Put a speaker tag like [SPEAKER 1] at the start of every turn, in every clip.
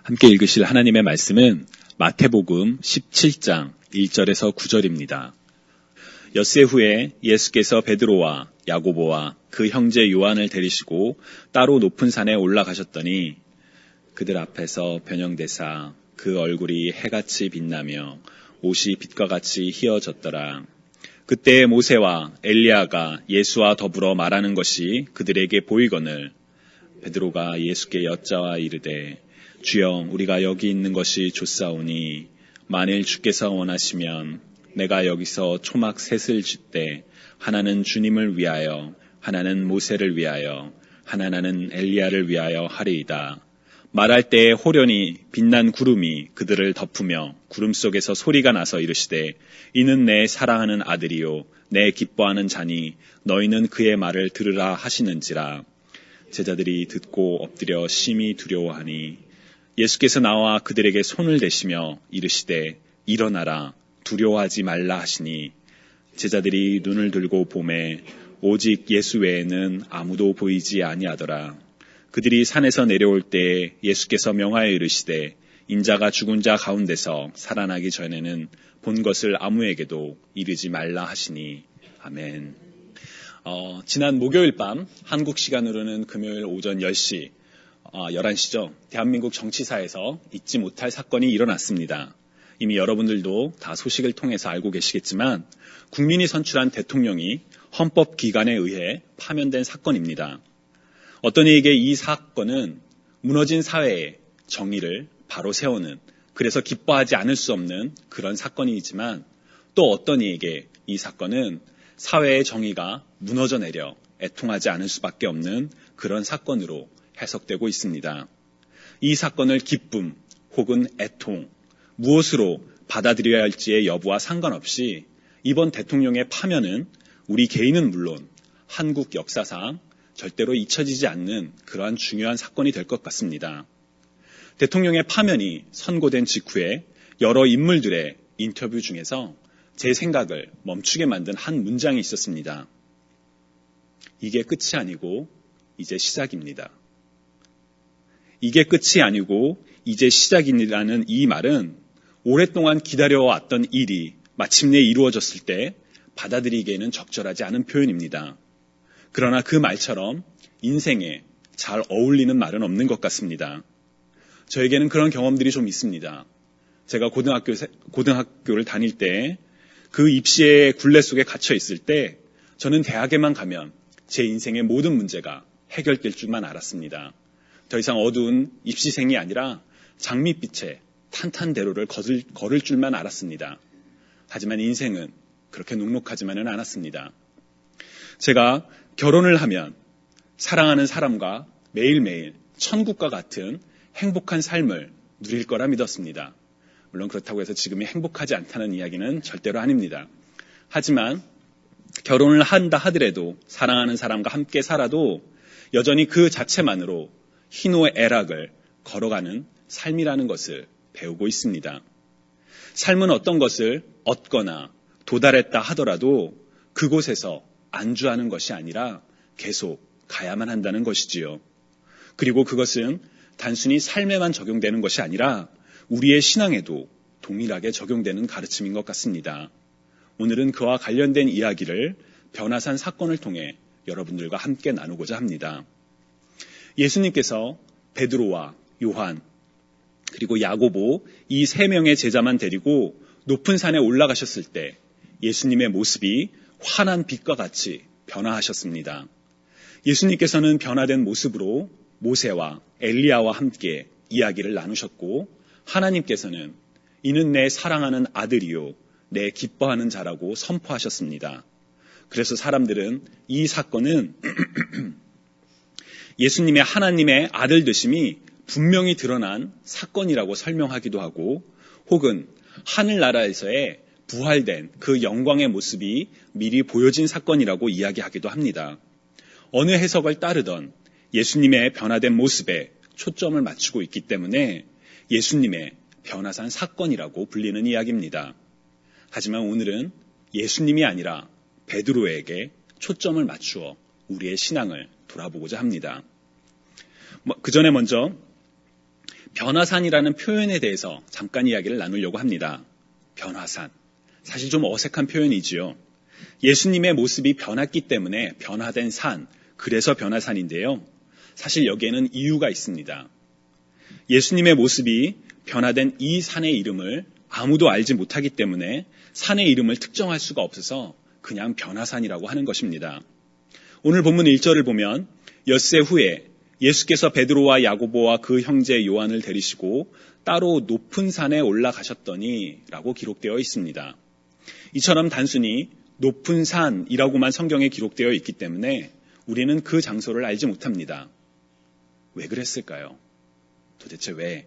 [SPEAKER 1] 함께 읽으실 하나님의 말씀은 마태복음 17장 1절에서 9절입니다. 엿새 후에 예수께서 베드로와 야고보와 그 형제 요한을 데리시고 따로 높은 산에 올라가셨더니 그들 앞에서 변형되사 그 얼굴이 해같이 빛나며 옷이 빛과 같이 희어졌더라. 그때 모세와 엘리야가 예수와 더불어 말하는 것이 그들에게 보이거늘 베드로가 예수께 여짜와 이르되 주여 우리가 여기 있는 것이 좋사오니 만일 주께서 원하시면 내가 여기서 초막 셋을 짓되 하나는 주님을 위하여 하나는 모세를 위하여 하나는 엘리야를 위하여 하리이다. 말할 때에 호련히 빛난 구름이 그들을 덮으며 구름 속에서 소리가 나서 이르시되 이는 내 사랑하는 아들이요 내 기뻐하는 자니 너희는 그의 말을 들으라 하시는지라. 제자들이 듣고 엎드려 심히 두려워하니 예수께서 나와 그들에게 손을 대시며 이르시되 일어나라 두려워하지 말라 하시니 제자들이 눈을 들고 보매 오직 예수 외에는 아무도 보이지 아니하더라. 그들이 산에서 내려올 때에 예수께서 명하여 이르시되 인자가 죽은 자 가운데서 살아나기 전에는 본 것을 아무에게도 이르지 말라 하시니 아멘. 지난 목요일 밤 한국 시간으로는 금요일 오전 10시 11시죠. 대한민국 정치사에서 잊지 못할 사건이 일어났습니다. 이미 여러분들도 다 소식을 통해서 알고 계시겠지만 국민이 선출한 대통령이 헌법기관에 의해 파면된 사건입니다. 어떤 이에게 이 사건은 무너진 사회의 정의를 바로 세우는, 그래서 기뻐하지 않을 수 없는 그런 사건이지만 또 어떤 이에게 이 사건은 사회의 정의가 무너져 내려 애통하지 않을 수밖에 없는 그런 사건으로 해석되고 있습니다. 이 사건을 기쁨 혹은 애통, 무엇으로 받아들여야 할지의 여부와 상관없이 이번 대통령의 파면은 우리 개인은 물론 한국 역사상 절대로 잊혀지지 않는 그러한 중요한 사건이 될 것 같습니다. 대통령의 파면이 선고된 직후에 여러 인물들의 인터뷰 중에서 제 생각을 멈추게 만든 한 문장이 있었습니다. 이게 끝이 아니고 이제 시작입니다. 이게 끝이 아니고 이제 시작이라는 이 말은 오랫동안 기다려왔던 일이 마침내 이루어졌을 때 받아들이기에는 적절하지 않은 표현입니다. 그러나 그 말처럼 인생에 잘 어울리는 말은 없는 것 같습니다. 저에게는 그런 경험들이 좀 있습니다. 제가 고등학교를 다닐 때 그 입시의 굴레 속에 갇혀 있을 때 저는 대학에만 가면 제 인생의 모든 문제가 해결될 줄만 알았습니다. 더 이상 어두운 입시생이 아니라 장밋빛의 탄탄대로를 걸을 줄만 알았습니다. 하지만 인생은 그렇게 녹록하지만은 않았습니다. 제가 결혼을 하면 사랑하는 사람과 매일매일 천국과 같은 행복한 삶을 누릴 거라 믿었습니다. 물론 그렇다고 해서 지금이 행복하지 않다는 이야기는 절대로 아닙니다. 하지만 결혼을 한다 하더라도 사랑하는 사람과 함께 살아도 여전히 그 자체만으로 희노애락을 걸어가는 삶이라는 것을 배우고 있습니다. 삶은 어떤 것을 얻거나 도달했다 하더라도 그곳에서 안주하는 것이 아니라 계속 가야만 한다는 것이지요. 그리고 그것은 단순히 삶에만 적용되는 것이 아니라 우리의 신앙에도 동일하게 적용되는 가르침인 것 같습니다. 오늘은 그와 관련된 이야기를 변화산 사건을 통해 여러분들과 함께 나누고자 합니다. 예수님께서 베드로와 요한 그리고 야고보 이 세 명의 제자만 데리고 높은 산에 올라가셨을 때 예수님의 모습이 환한 빛과 같이 변화하셨습니다. 예수님께서는 변화된 모습으로 모세와 엘리야와 함께 이야기를 나누셨고 하나님께서는 이는 내 사랑하는 아들이요 내 기뻐하는 자라고 선포하셨습니다. 그래서 사람들은 이 사건은 예수님의 하나님의 아들 되심이 분명히 드러난 사건이라고 설명하기도 하고 혹은 하늘나라에서의 부활된 그 영광의 모습이 미리 보여진 사건이라고 이야기하기도 합니다. 어느 해석을 따르던 예수님의 변화된 모습에 초점을 맞추고 있기 때문에 예수님의 변화산 사건이라고 불리는 이야기입니다. 하지만 오늘은 예수님이 아니라 베드로에게 초점을 맞추어 우리의 신앙을 돌아보고자 합니다. 그 전에 먼저 변화산이라는 표현에 대해서 잠깐 이야기를 나누려고 합니다. 변화산. 사실 좀 어색한 표현이지요. 예수님의 모습이 변했기 때문에 변화된 산, 그래서 변화산인데요. 사실 여기에는 이유가 있습니다. 예수님의 모습이 변화된 이 산의 이름을 아무도 알지 못하기 때문에 산의 이름을 특정할 수가 없어서 그냥 변화산이라고 하는 것입니다. 오늘 본문 1절을 보면 엿새 후에 예수께서 베드로와 야고보와 그 형제 요한을 데리시고 따로 높은 산에 올라가셨더니 라고 기록되어 있습니다. 이처럼 단순히 높은 산이라고만 성경에 기록되어 있기 때문에 우리는 그 장소를 알지 못합니다. 왜 그랬을까요? 도대체 왜?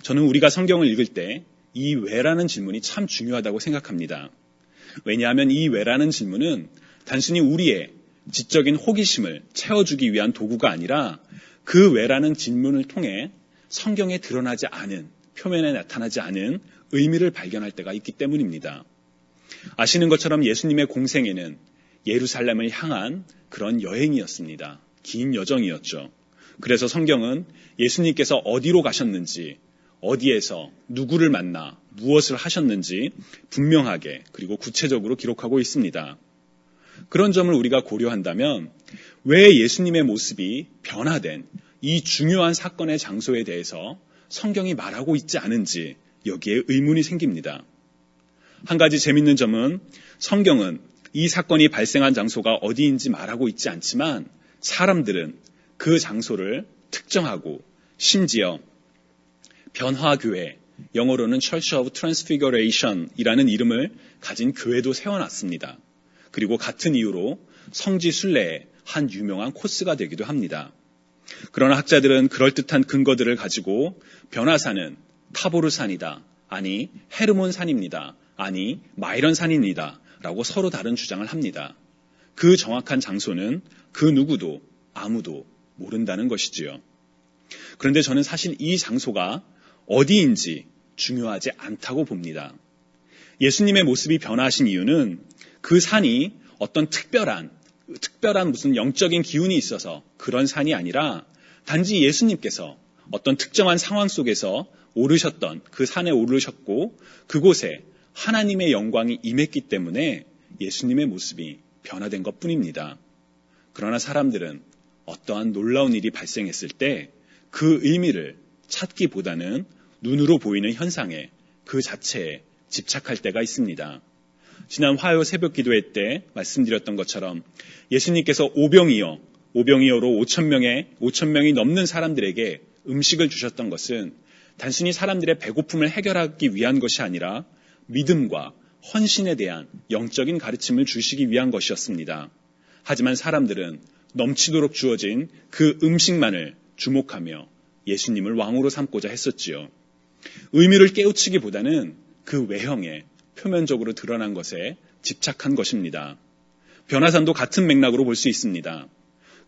[SPEAKER 1] 저는 우리가 성경을 읽을 때 이 왜라는 질문이 참 중요하다고 생각합니다. 왜냐하면 이 왜라는 질문은 단순히 우리의 지적인 호기심을 채워주기 위한 도구가 아니라 그 왜라는 질문을 통해 성경에 드러나지 않은, 표면에 나타나지 않은 의미를 발견할 때가 있기 때문입니다. 아시는 것처럼 예수님의 공생애는 예루살렘을 향한 그런 여행이었습니다. 긴 여정이었죠. 그래서 성경은 예수님께서 어디로 가셨는지, 어디에서 누구를 만나 무엇을 하셨는지 분명하게 그리고 구체적으로 기록하고 있습니다. 그런 점을 우리가 고려한다면 왜 예수님의 모습이 변화된 이 중요한 사건의 장소에 대해서 성경이 말하고 있지 않은지 여기에 의문이 생깁니다. 한 가지 재밌는 점은 성경은 이 사건이 발생한 장소가 어디인지 말하고 있지 않지만 사람들은 그 장소를 특정하고 심지어 변화교회, 영어로는 Church of Transfiguration 이라는 이름을 가진 교회도 세워놨습니다. 그리고 같은 이유로 성지 순례의 한 유명한 코스가 되기도 합니다. 그러나 학자들은 그럴듯한 근거들을 가지고 변화산은 타보르산이다, 아니 헤르몬산입니다, 아니 마이런 산입니다 라고 서로 다른 주장을 합니다. 그 정확한 장소는 그 누구도 아무도 모른다는 것이지요. 그런데 저는 사실 이 장소가 어디인지 중요하지 않다고 봅니다. 예수님의 모습이 변화하신 이유는 그 산이 어떤 특별한 무슨 영적인 기운이 있어서 그런 산이 아니라 단지 예수님께서 어떤 특정한 상황 속에서 오르셨던 그 산에 오르셨고 그곳에 하나님의 영광이 임했기 때문에 예수님의 모습이 변화된 것뿐입니다. 그러나 사람들은 어떠한 놀라운 일이 발생했을 때 그 의미를 찾기보다는 눈으로 보이는 현상에 그 자체에 집착할 때가 있습니다. 지난 화요 새벽 기도회 때 말씀드렸던 것처럼 예수님께서 오병이어로 5,000명이 넘는 사람들에게 음식을 주셨던 것은 단순히 사람들의 배고픔을 해결하기 위한 것이 아니라 믿음과 헌신에 대한 영적인 가르침을 주시기 위한 것이었습니다. 하지만 사람들은 넘치도록 주어진 그 음식만을 주목하며 예수님을 왕으로 삼고자 했었지요. 의미를 깨우치기보다는 그 외형에 표면적으로 드러난 것에 집착한 것입니다. 변화산도 같은 맥락으로 볼 수 있습니다.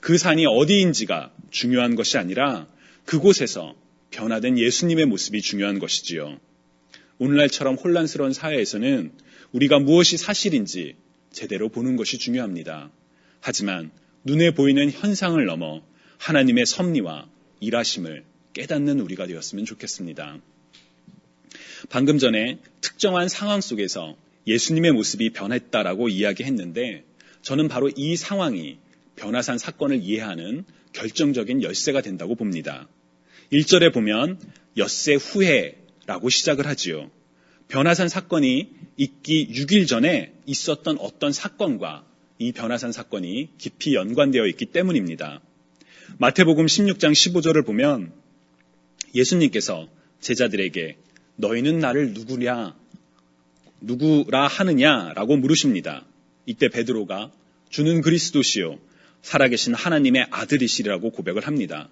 [SPEAKER 1] 그 산이 어디인지가 중요한 것이 아니라 그곳에서 변화된 예수님의 모습이 중요한 것이지요. 오늘날처럼 혼란스러운 사회에서는 우리가 무엇이 사실인지 제대로 보는 것이 중요합니다. 하지만 눈에 보이는 현상을 넘어 하나님의 섭리와 일하심을 깨닫는 우리가 되었으면 좋겠습니다. 방금 전에 특정한 상황 속에서 예수님의 모습이 변했다라고 이야기했는데 저는 바로 이 상황이 변화산 사건을 이해하는 결정적인 열쇠가 된다고 봅니다. 1절에 보면 엿새 후에라고 시작을 하지요. 변화산 사건이 있기 6일 전에 있었던 어떤 사건과 이 변화산 사건이 깊이 연관되어 있기 때문입니다. 마태복음 16장 15절을 보면 예수님께서 제자들에게 너희는 나를 누구라 하느냐라고 물으십니다. 이때 베드로가 주는 그리스도시요 살아계신 하나님의 아들이시라고 고백을 합니다.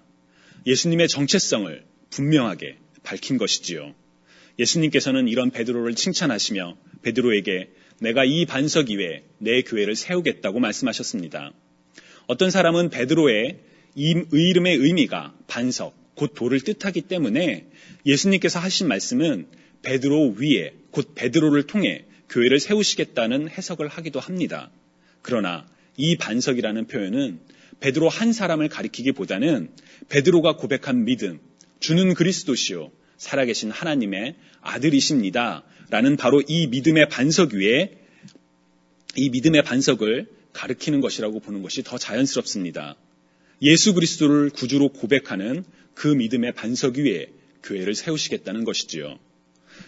[SPEAKER 1] 예수님의 정체성을 분명하게 밝힌 것이지요. 예수님께서는 이런 베드로를 칭찬하시며 베드로에게 내가 이 반석 위에 내 교회를 세우겠다고 말씀하셨습니다. 어떤 사람은 베드로의 이름의 의미가 반석, 곧 돌을 뜻하기 때문에 예수님께서 하신 말씀은 베드로 위에, 곧 베드로를 통해 교회를 세우시겠다는 해석을 하기도 합니다. 그러나 이 반석이라는 표현은 베드로 한 사람을 가리키기보다는 베드로가 고백한 믿음, 주는 그리스도시요 살아계신 하나님의 아들이십니다. 라는 바로 이 믿음의 반석 위에 이 믿음의 반석을 가리키는 것이라고 보는 것이 더 자연스럽습니다. 예수 그리스도를 구주로 고백하는 그 믿음의 반석 위에 교회를 세우시겠다는 것이지요.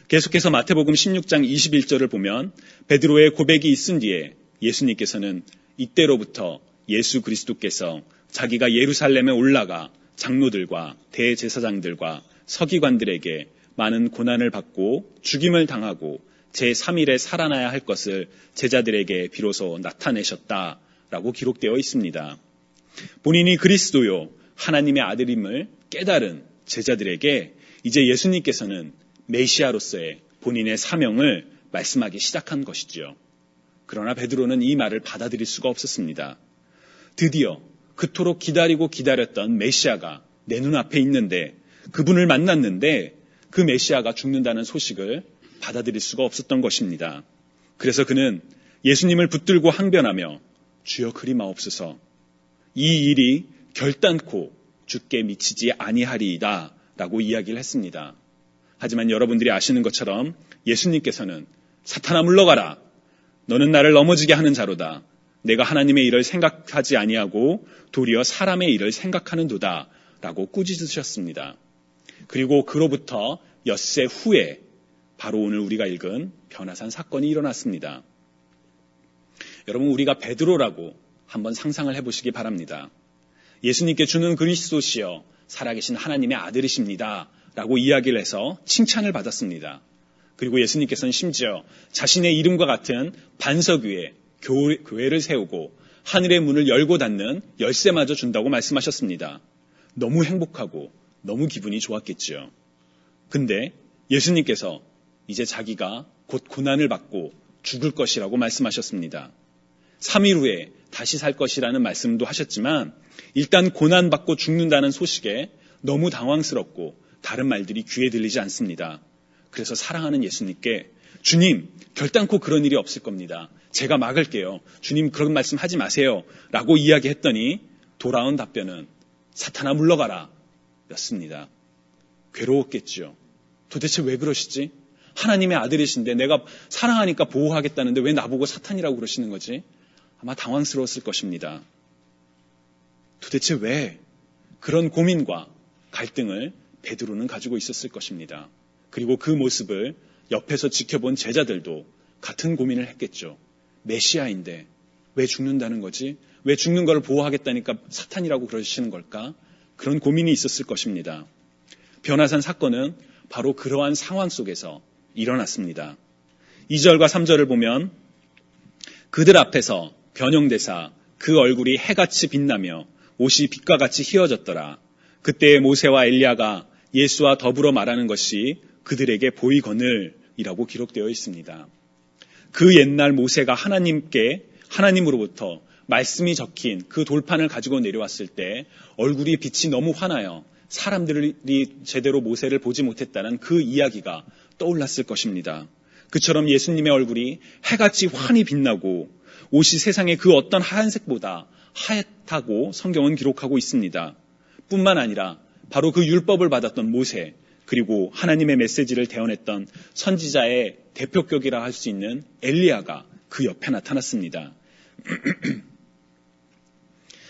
[SPEAKER 1] 계속해서 마태복음 16장 21절을 보면 베드로의 고백이 있은 뒤에 예수님께서는 이때로부터 예수 그리스도께서 자기가 예루살렘에 올라가 장로들과 대제사장들과 서기관들에게 많은 고난을 받고 죽임을 당하고 제3일에 살아나야 할 것을 제자들에게 비로소 나타내셨다라고 기록되어 있습니다. 본인이 그리스도요 하나님의 아들임을 깨달은 제자들에게 이제 예수님께서는 메시아로서의 본인의 사명을 말씀하기 시작한 것이지요. 그러나 베드로는 이 말을 받아들일 수가 없었습니다. 드디어 그토록 기다렸던 메시아가 내 눈앞에 있는데 그분을 만났는데 그 메시아가 죽는다는 소식을 받아들일 수가 없었던 것입니다. 그래서 그는 예수님을 붙들고 항변하며 주여 그리마옵소서 이 일이 결단코 주께 미치지 아니하리이다 라고 이야기를 했습니다. 하지만 여러분들이 아시는 것처럼 예수님께서는 사탄아 물러가라. 너는 나를 넘어지게 하는 자로다. 내가 하나님의 일을 생각하지 아니하고 도리어 사람의 일을 생각하는도다 라고 꾸짖으셨습니다. 그리고 그로부터 엿새 후에 바로 오늘 우리가 읽은 변화산 사건이 일어났습니다. 여러분 우리가 베드로라고 한번 상상을 해보시기 바랍니다. 예수님께 주는 그리스도시여 살아계신 하나님의 아들이십니다 라고 이야기를 해서 칭찬을 받았습니다. 그리고 예수님께서는 심지어 자신의 이름과 같은 반석 위에 교회를 세우고 하늘의 문을 열고 닫는 열쇠마저 준다고 말씀하셨습니다. 너무 행복하고 너무 기분이 좋았겠지요. 근데 예수님께서 이제 자기가 곧 고난을 받고 죽을 것이라고 말씀하셨습니다. 3일 후에 다시 살 것이라는 말씀도 하셨지만 일단 고난받고 죽는다는 소식에 너무 당황스럽고 다른 말들이 귀에 들리지 않습니다. 그래서 사랑하는 예수님께 주님 결단코 그런 일이 없을 겁니다. 제가 막을게요. 주님 그런 말씀 하지 마세요. 라고 이야기했더니 돌아온 답변은 사탄아 물러가라 였습니다. 괴로웠겠지요. 도대체 왜 그러시지? 하나님의 아들이신데 내가 사랑하니까 보호하겠다는데 왜 나보고 사탄이라고 그러시는 거지? 아마 당황스러웠을 것입니다. 도대체 왜 그런 고민과 갈등을 베드로는 가지고 있었을 것입니다. 그리고 그 모습을 옆에서 지켜본 제자들도 같은 고민을 했겠죠. 메시아인데 왜 죽는다는 거지? 왜 죽는 걸 보호하겠다니까 사탄이라고 그러시는 걸까? 그런 고민이 있었을 것입니다. 변화산 사건은 바로 그러한 상황 속에서 일어났습니다. 2절과 3절을 보면 그들 앞에서 변형되사 그 얼굴이 해같이 빛나며 옷이 빛과 같이 휘어졌더라. 그때 모세와 엘리야가 예수와 더불어 말하는 것이 그들에게 보이거늘이라고 기록되어 있습니다. 그 옛날 모세가 하나님으로부터 말씀이 적힌 그 돌판을 가지고 내려왔을 때 얼굴이 빛이 너무 환하여 사람들이 제대로 모세를 보지 못했다는 그 이야기가 떠올랐을 것입니다. 그처럼 예수님의 얼굴이 해같이 환히 빛나고 옷이 세상의 그 어떤 하얀색보다 하얗다고 성경은 기록하고 있습니다. 뿐만 아니라 바로 그 율법을 받았던 모세 그리고 하나님의 메시지를 대언했던 선지자의 대표격이라 할 수 있는 엘리야가 그 옆에 나타났습니다.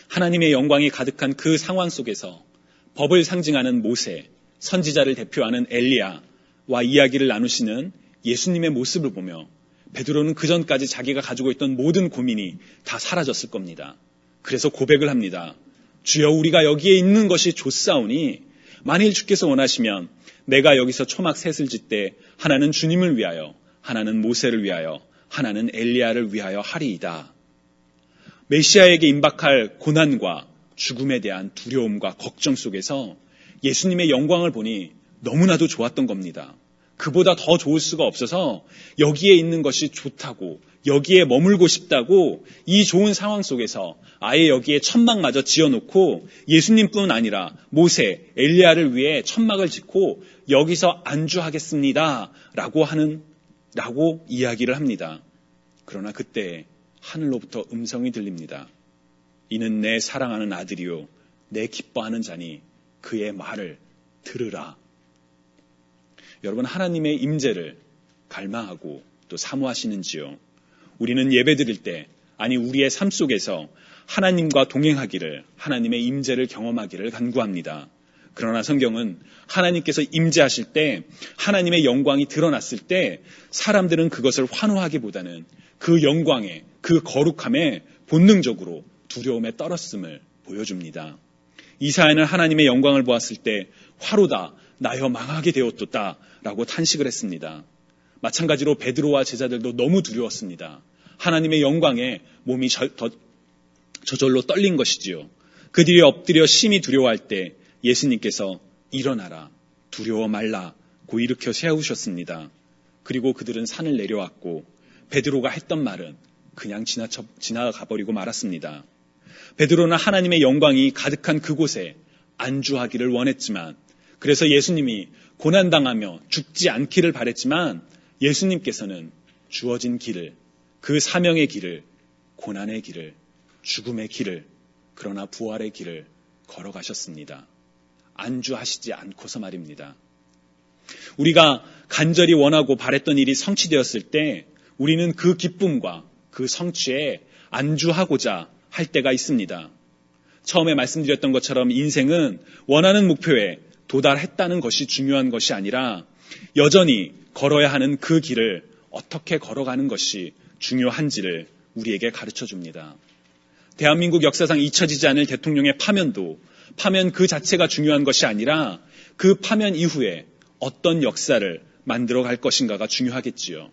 [SPEAKER 1] 하나님의 영광이 가득한 그 상황 속에서 법을 상징하는 모세, 선지자를 대표하는 엘리야와 이야기를 나누시는 예수님의 모습을 보며 베드로는 그전까지 자기가 가지고 있던 모든 고민이 다 사라졌을 겁니다. 그래서 고백을 합니다. 주여 우리가 여기에 있는 것이 좋사오니 만일 주께서 원하시면 내가 여기서 초막 셋을 짓되 하나는 주님을 위하여 하나는 모세를 위하여 하나는 엘리야를 위하여 하리이다. 메시아에게 임박할 고난과 죽음에 대한 두려움과 걱정 속에서 예수님의 영광을 보니 너무나도 좋았던 겁니다. 그보다 더 좋을 수가 없어서 여기에 있는 것이 좋다고 여기에 머물고 싶다고 이 좋은 상황 속에서 아예 여기에 천막마저 지어놓고 예수님뿐 아니라 모세, 엘리야를 위해 천막을 짓고 여기서 안주하겠습니다 라고 이야기를 합니다. 그러나 그때 하늘로부터 음성이 들립니다. 이는 내 사랑하는 아들이요 내 기뻐하는 자니 그의 말을 들으라. 여러분, 하나님의 임재를 갈망하고 또 사모하시는지요? 우리는 예배드릴 때, 아니 우리의 삶 속에서 하나님과 동행하기를, 하나님의 임재를 경험하기를 간구합니다. 그러나 성경은 하나님께서 임재하실 때, 하나님의 영광이 드러났을 때 사람들은 그것을 환호하기보다는 그 영광에, 그 거룩함에 본능적으로 두려움에 떨었음을 보여줍니다. 이사야는 하나님의 영광을 보았을 때 화로다, 나여 망하게 되었도다 라고 탄식을 했습니다. 마찬가지로 베드로와 제자들도 너무 두려웠습니다. 하나님의 영광에 몸이 저절로 떨린 것이지요. 그들이 엎드려 심히 두려워할 때 예수님께서 일어나라, 두려워 말라고 일으켜 세우셨습니다. 그리고 그들은 산을 내려왔고 베드로가 했던 말은 그냥 지나가버리고 말았습니다. 베드로는 하나님의 영광이 가득한 그곳에 안주하기를 원했지만, 그래서 예수님이 고난당하며 죽지 않기를 바랬지만 예수님께서는 주어진 길을, 그 사명의 길을, 고난의 길을, 죽음의 길을, 그러나 부활의 길을 걸어가셨습니다. 안주하시지 않고서 말입니다. 우리가 간절히 원하고 바랬던 일이 성취되었을 때 우리는 그 기쁨과 그 성취에 안주하고자 할 때가 있습니다. 처음에 말씀드렸던 것처럼 인생은 원하는 목표에 도달했다는 것이 중요한 것이 아니라 여전히 걸어야 하는 그 길을 어떻게 걸어가는 것이 중요한지를 우리에게 가르쳐 줍니다. 대한민국 역사상 잊혀지지 않을 대통령의 파면도 파면 그 자체가 중요한 것이 아니라 그 파면 이후에 어떤 역사를 만들어 갈 것인가가 중요하겠지요.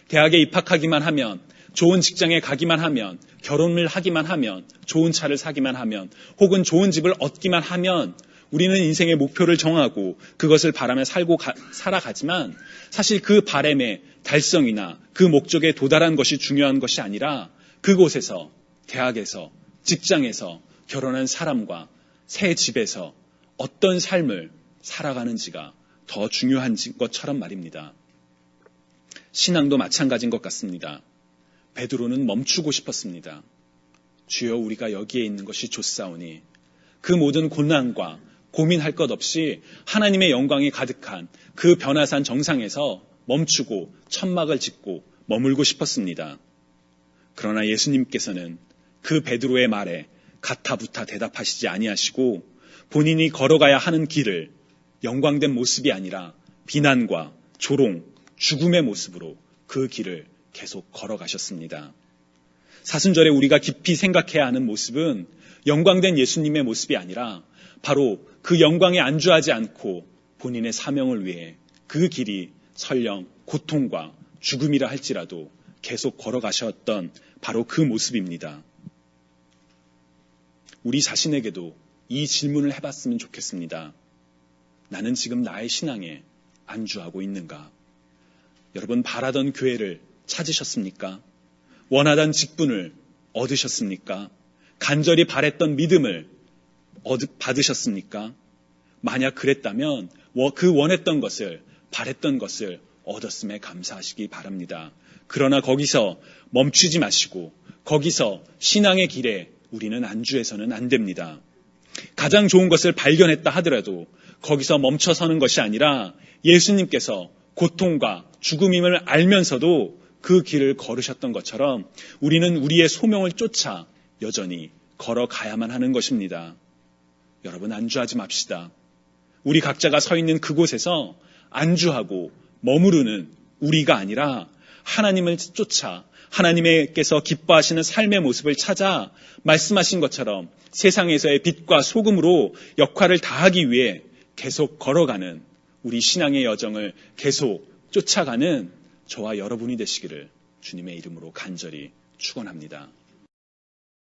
[SPEAKER 1] 대학에 입학하기만 하면, 좋은 직장에 가기만 하면, 결혼을 하기만 하면, 좋은 차를 사기만 하면, 혹은 좋은 집을 얻기만 하면 우리는 인생의 목표를 정하고 그것을 바라며 살아가지만 사실 그 바람의 달성이나 그 목적에 도달한 것이 중요한 것이 아니라 그곳에서, 대학에서, 직장에서, 결혼한 사람과 새 집에서 어떤 삶을 살아가는지가 더 중요한 것처럼 말입니다. 신앙도 마찬가지인 것 같습니다. 베드로는 멈추고 싶었습니다. 주여, 우리가 여기에 있는 것이 좋사오니 그 모든 고난과 고민할 것 없이 하나님의 영광이 가득한 그 변화산 정상에서 멈추고 천막을 짓고 머물고 싶었습니다. 그러나 예수님께서는 그 베드로의 말에 가타부타 대답하시지 아니하시고 본인이 걸어가야 하는 길을 영광된 모습이 아니라 비난과 조롱, 죽음의 모습으로 그 길을 계속 걸어가셨습니다. 사순절에 우리가 깊이 생각해야 하는 모습은 영광된 예수님의 모습이 아니라 바로 그 영광에 안주하지 않고 본인의 사명을 위해 그 길이 설령 고통과 죽음이라 할지라도 계속 걸어가셨던 바로 그 모습입니다. 우리 자신에게도 이 질문을 해봤으면 좋겠습니다. 나는 지금 나의 신앙에 안주하고 있는가? 여러분, 바라던 교회를 찾으셨습니까? 원하던 직분을 얻으셨습니까? 간절히 바랬던 믿음을 받으셨습니까? 만약 그랬다면 그 원했던 것을, 바랬던 것을 얻었음에 감사하시기 바랍니다. 그러나 거기서 멈추지 마시고 거기서 신앙의 길에 우리는 안주해서는 안 됩니다. 가장 좋은 것을 발견했다 하더라도 거기서 멈춰서는 것이 아니라 예수님께서 고통과 죽음임을 알면서도 그 길을 걸으셨던 것처럼 우리는 우리의 소명을 쫓아 여전히 걸어가야만 하는 것입니다. 여러분, 안주하지 맙시다. 우리 각자가 서 있는 그곳에서 안주하고 머무르는 우리가 아니라 하나님을 쫓아 하나님께서 기뻐하시는 삶의 모습을 찾아 말씀하신 것처럼 세상에서의 빛과 소금으로 역할을 다하기 위해 계속 걸어가는 우리 신앙의 여정을 계속 쫓아가는 저와 여러분이 되시기를 주님의 이름으로 간절히 축원합니다.